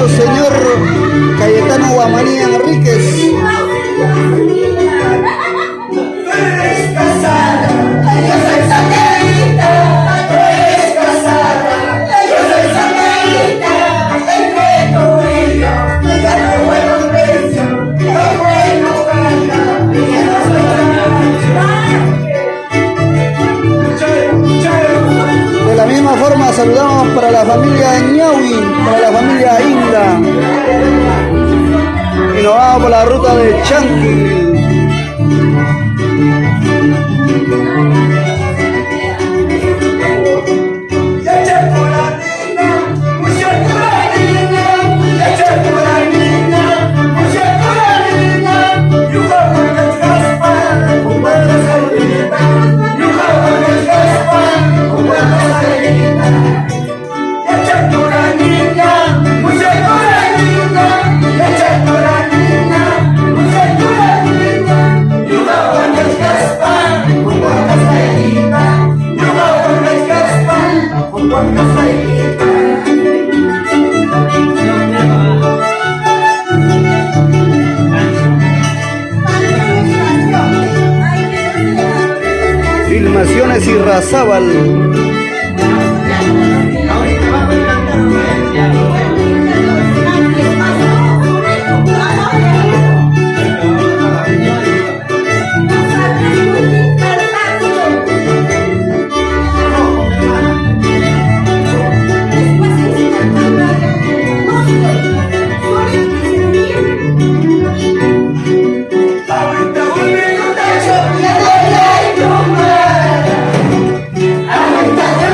Señor Cayetano Guamaní Enríquez. De la misma forma saludamos para la familia Ñaui, para la familia Inda, y nos vamos por la ruta de Chanqui. Filmaciones Irrazábal. Ahorita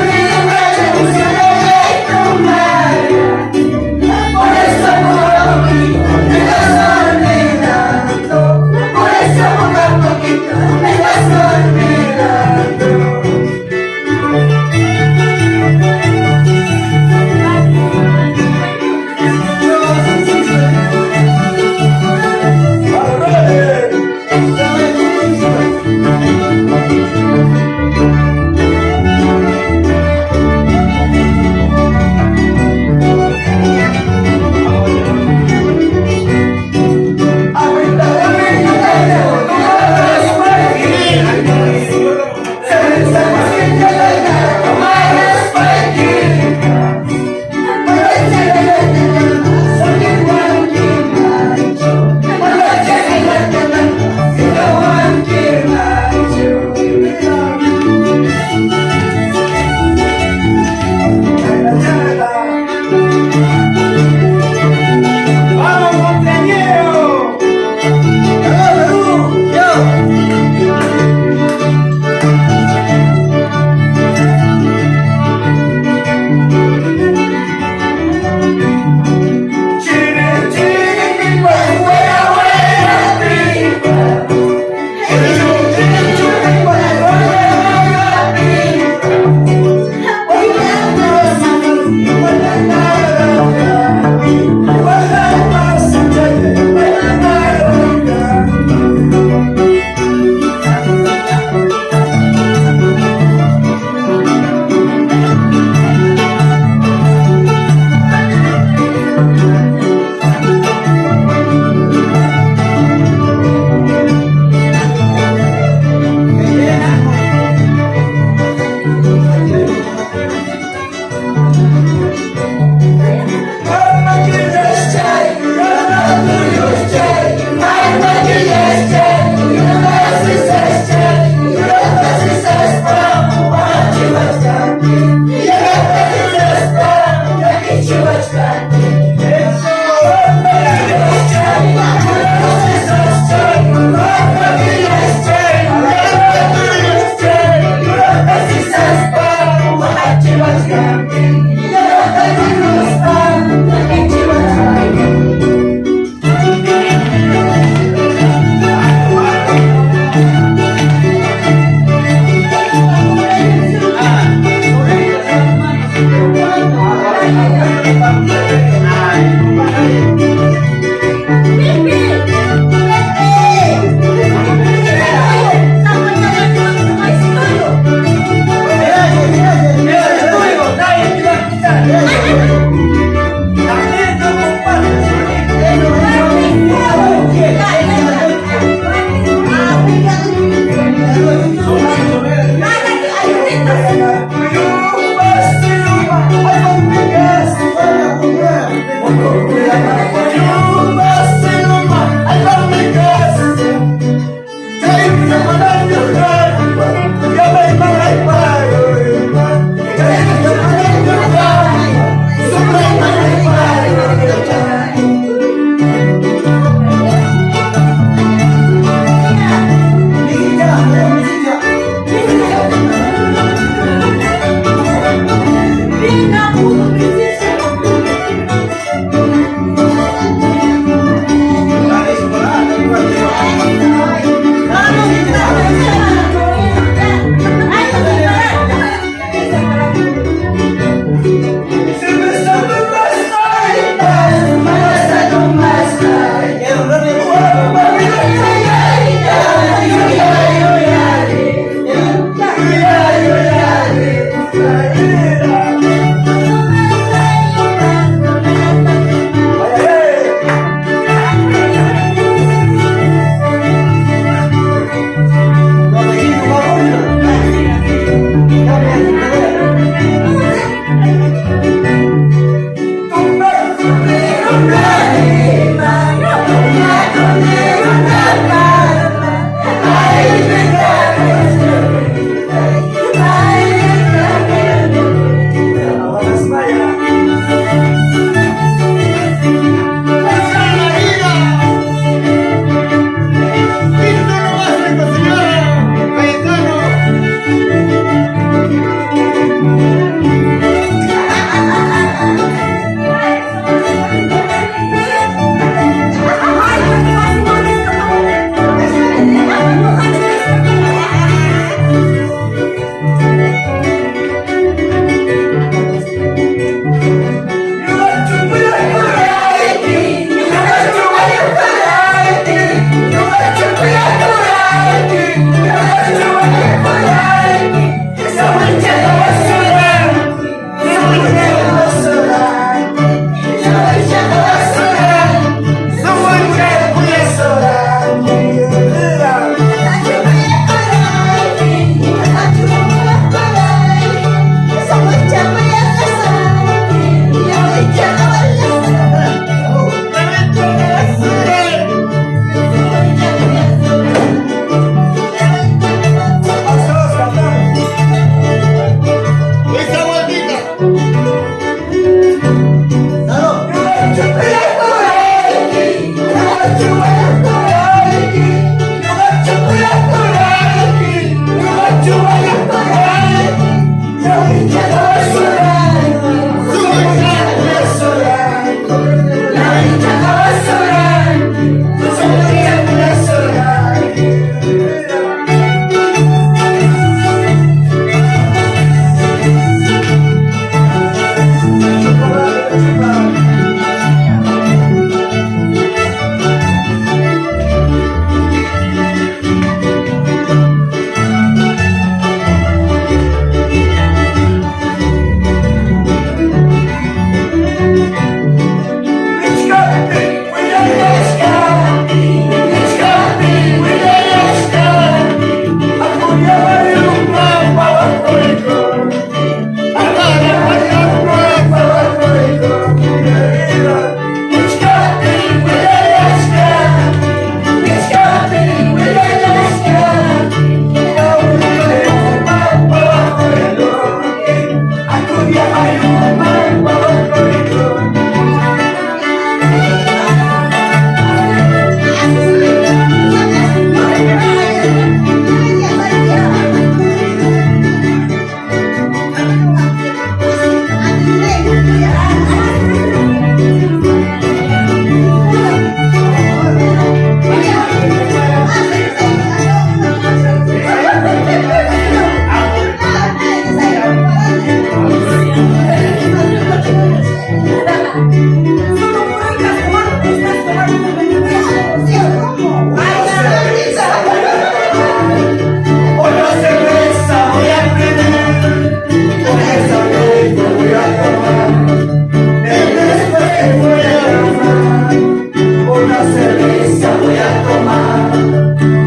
una cerveza voy a tomar,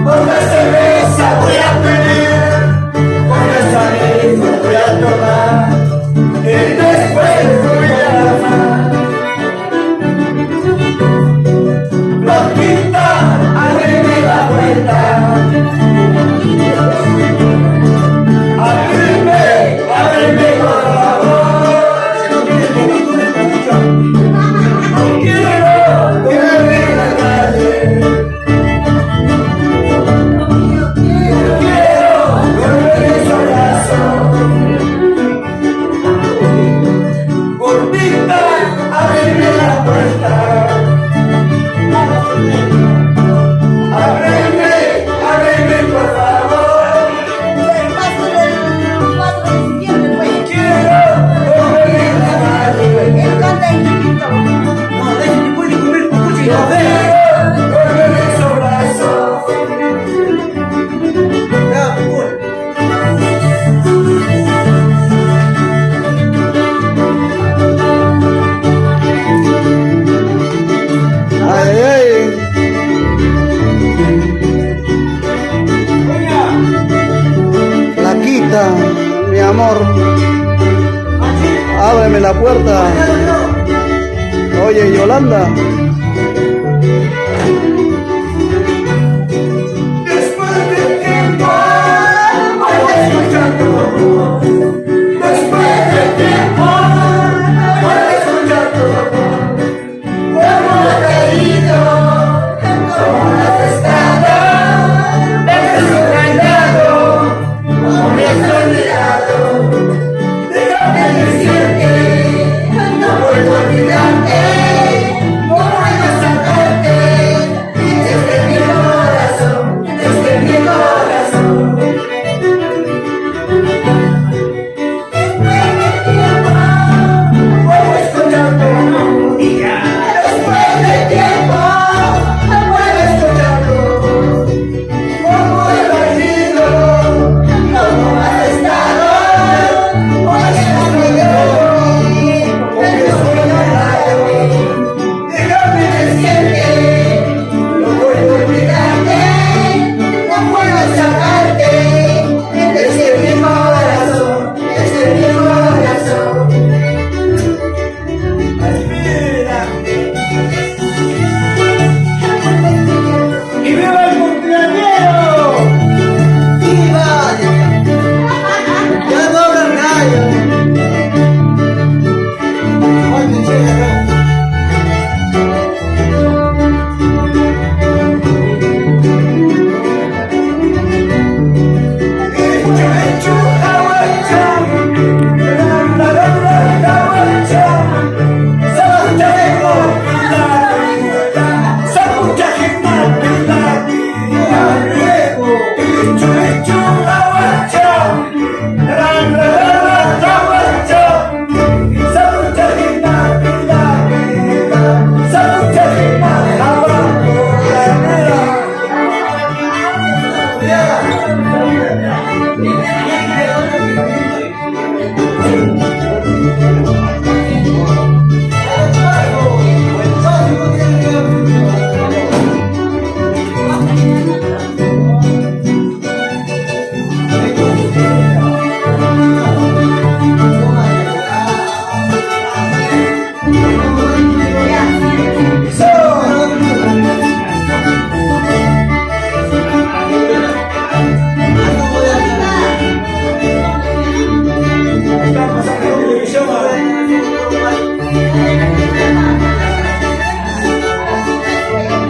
otra cerveza voy a pedir, con esa misma voy a tomar, y después voy a amar. Loquita, ábreme la puerta, ábreme por favor. Quiero que me vean la calle. Quiero volver su abrazo. Gordita, ábreme la puerta. Ábreme por favor. Quiero volver a la calle. Volver su abrazo. Ay, ay. Flaquita, mi amor, ábreme la puerta. Oye, Yolanda. Después de tiempo, voy a escuchar tu voz. Después de tiempo, voy a escuchar tu voz. Cómo te ha ido, cómo has estado. Me has engañado, no me has olvidado. Déjame decirte, no puedo olvidarte. No puedo sacarte desde mi corazón, desde mi corazón. Puedo escuchar tu música. Después de tiempo, puedo escuchar tu voz. Cómo he ido, cómo has estado. Hoy estoy de porque soy de mí. Déjame decirte, no puedo olvidarte, no puedo sacarte desde mi corazón, desde mi corazón. Espérate. ¡Y viva el cumpleañero! ¡Viva! ¡Ya dobla el gallo! ¡Oye, chévere!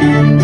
Televisión.